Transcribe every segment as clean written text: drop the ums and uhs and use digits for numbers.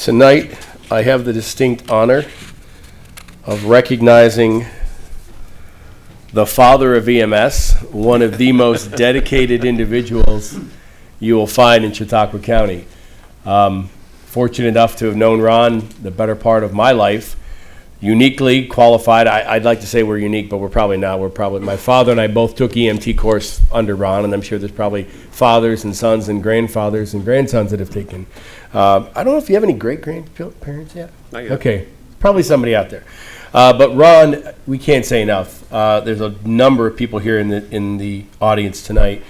Tonight, I have the distinct honor of recognizing the father of EMS, one of the most dedicated individuals you will find in Chautauqua County. Fortunate enough to have known Ron the better part of my life. Uniquely qualified. I'd like to say we're unique, but we're probably not. My father and I both took EMT course under Ron, and I'm sure there's probably fathers and sons and grandfathers and grandsons that have taken. I don't know if you have any great-grandparents yet? Not yet. Okay, probably somebody out there. But Ron, we can't say enough. There's a number of people here in the audience tonight.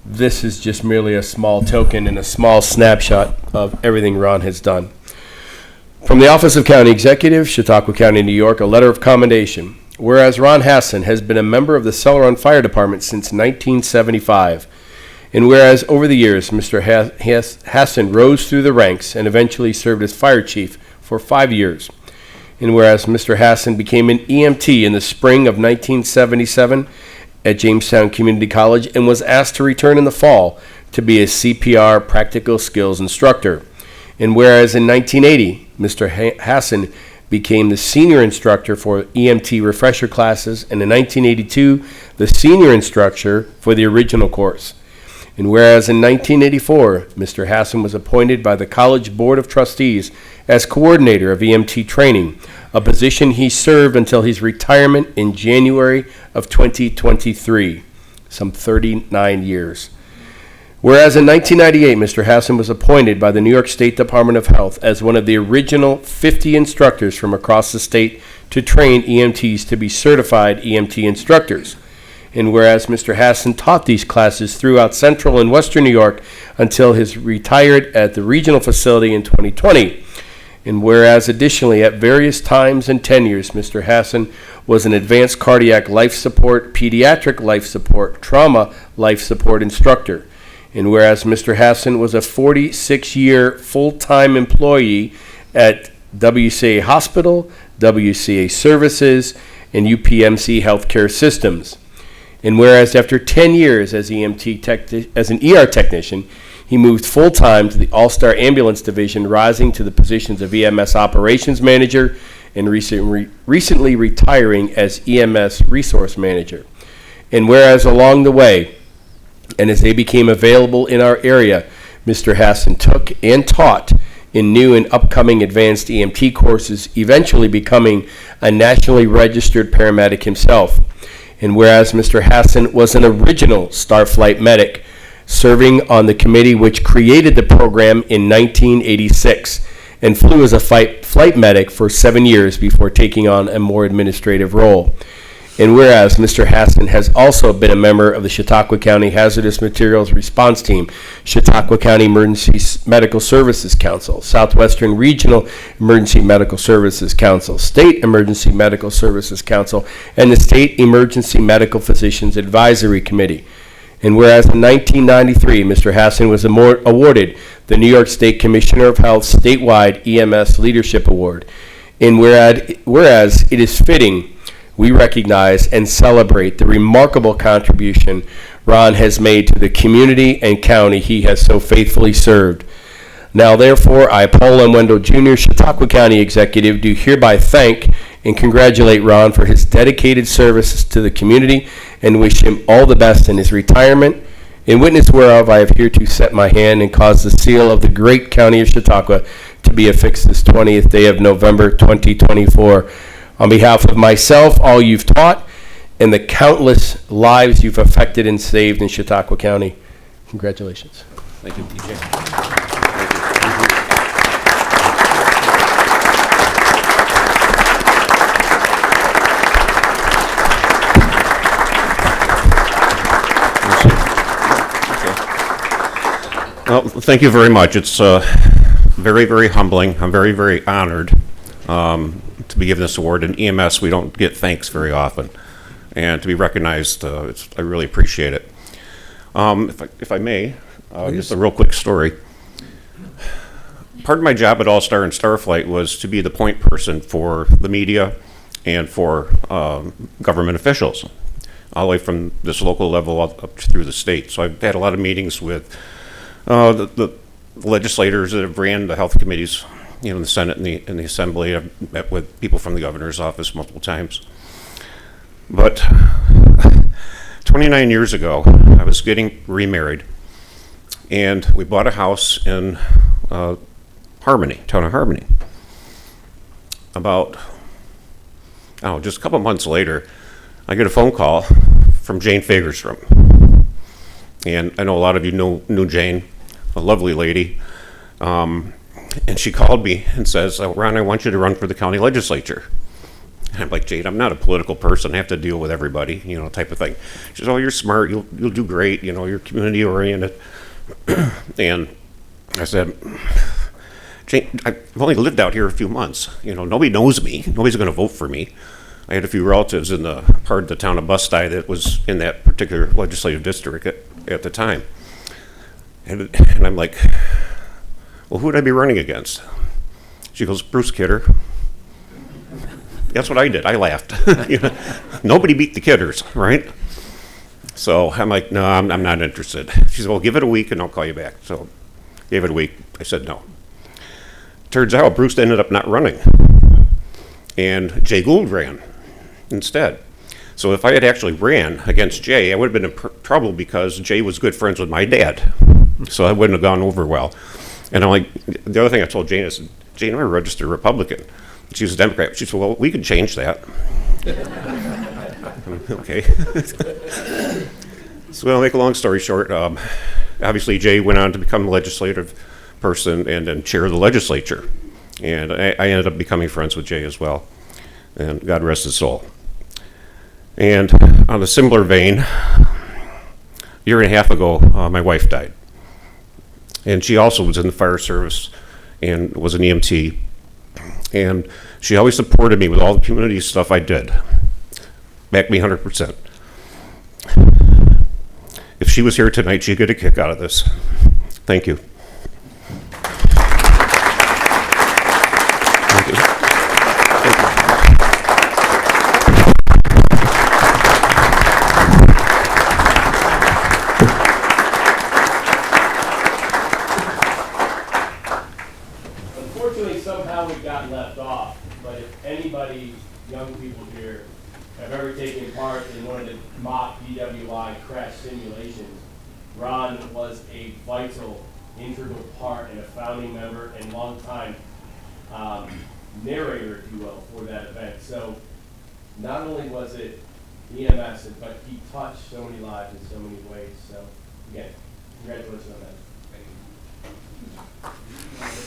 This is just merely a small token and a small snapshot of everything Ron has done. From the Office of County Executive, Chautauqua County, New York, a letter of commendation. Whereas Ron Hasson has been a member of the Celeron Fire Department since 1975, and whereas over the years, Mr. Hasson rose through the ranks and eventually served as fire chief for 5 years, and whereas Mr. Hasson became an EMT in the spring of 1977 at Jamestown Community College and was asked to return in the fall to be a CPR practical skills instructor. And whereas in 1980, Mr. Hasson became the senior instructor for EMT refresher classes, and in 1982, the senior instructor for the original course. And whereas in 1984, Mr. Hasson was appointed by the College Board of Trustees as coordinator of EMT training, a position he served until his retirement in January of 2023, some 39 years. Whereas in 1998, Mr. Hasson was appointed by the New York State Department of Health as one of the original 50 instructors from across the state to train EMTs to be certified EMT instructors. And whereas Mr. Hasson taught these classes throughout central and western New York until his retired at the regional facility in 2020. And whereas additionally at various times and tenures, Mr. Hasson was an advanced cardiac life support, pediatric life support, trauma life support instructor. And whereas Mr. Hasson was a 46-year full-time employee at WCA Hospital, WCA Services, and UPMC Healthcare Systems. And whereas after 10 years as as an ER technician, he moved full-time to the All-Star Ambulance Division, rising to the positions of EMS Operations Manager and recently retiring as EMS Resource Manager. And whereas along the way, and as they became available in our area, Mr. Hasson took and taught in new and upcoming advanced EMT courses, eventually becoming a nationally registered paramedic himself. And whereas Mr. Hasson was an original Starflight medic, serving on the committee which created the program in 1986, and flew as a flight medic for 7 years before taking on a more administrative role. And whereas Mr. Hasson has also been a member of the Chautauqua County Hazardous Materials Response Team, Chautauqua County Emergency Medical Services Council, Southwestern Regional Emergency Medical Services Council, State Emergency Medical Services Council, and the State Emergency Medical Physicians Advisory Committee. And whereas in 1993, Mr. Hasson was awarded the New York State Commissioner of Health Statewide EMS Leadership Award. And whereas it is fitting we recognize and celebrate the remarkable contribution Ron has made to the community and county he has so faithfully served. Now, therefore, I, Paul M. Wendel Jr., Chautauqua County Executive, do hereby thank and congratulate Ron for his dedicated services to the community and wish him all the best in his retirement. In witness whereof, I have hereto set my hand and caused the seal of the great county of Chautauqua to be affixed this 20th day of November 2024. On behalf of myself, all you've taught, and the countless lives you've affected and saved in Chautauqua County, congratulations. Thank you, TJ. Well, thank you very much. It's very, very humbling. I'm very, very honored to be given this award. In EMS, we don't get thanks very often, and to be recognized, I really appreciate it. If I may, just a real quick story. Part of my job at All-Star and Starflight was to be the point person for the media and for government officials, all the way from this local level up through the state. So I've had a lot of meetings with the legislators that have ran the health committees in the Senate and the Assembly. I've met with people from the governor's office multiple times. But 29 years ago, I was getting remarried, and we bought a house in Harmony, town of Harmony. About, just a couple months later, I get a phone call from Jane Fagerstrom. And I know a lot of you knew Jane, a lovely lady. And she called me and says, Ron, I want you to run for the county legislature. And I'm like, Jane, I'm not a political person. I have to deal with everybody, type of thing. She says, oh, you're smart. You'll do great. You're community oriented. And I said, Jane, I've only lived out here a few months. Nobody knows me. Nobody's going to vote for me. I had a few relatives in the part of the town of Busti that was in that particular legislative district at the time. And I'm like, well, who would I be running against? She goes, Bruce Kidder. That's what I did. I laughed. Nobody beat the Kidders, right? So I'm like, no, I'm not interested. She said, well, give it a week and I'll call you back. So gave it a week. I said no. Turns out Bruce ended up not running. And Jay Gould ran instead. So if I had actually ran against Jay, I would have been in trouble because Jay was good friends with my dad. So that wouldn't have gone over well. And I'm like, the other thing I told Jane is, Jane, I'm a registered Republican. She was a Democrat. She said, well, we could change that. Okay. So I'll make a long story short. Obviously, Jay went on to become a legislative person and then chair of the legislature. And I ended up becoming friends with Jay as well. And God rest his soul. And on a similar vein, a year and a half ago, my wife died. And she also was in the fire service and was an EMT. And she always supported me with all the community stuff I did. Backed me 100%. If she was here tonight, she'd get a kick out of this. Thank you. Thank you. Unfortunately, somehow we got left off, but if anybody, young people here, have ever taken part in one of the mock DWI crash simulations, Ron was a vital, integral part and a founding member and longtime narrator, if you will, for that event. So not only was it EMS, but he touched so many lives in so many ways. So again, congratulations on that. Thank you.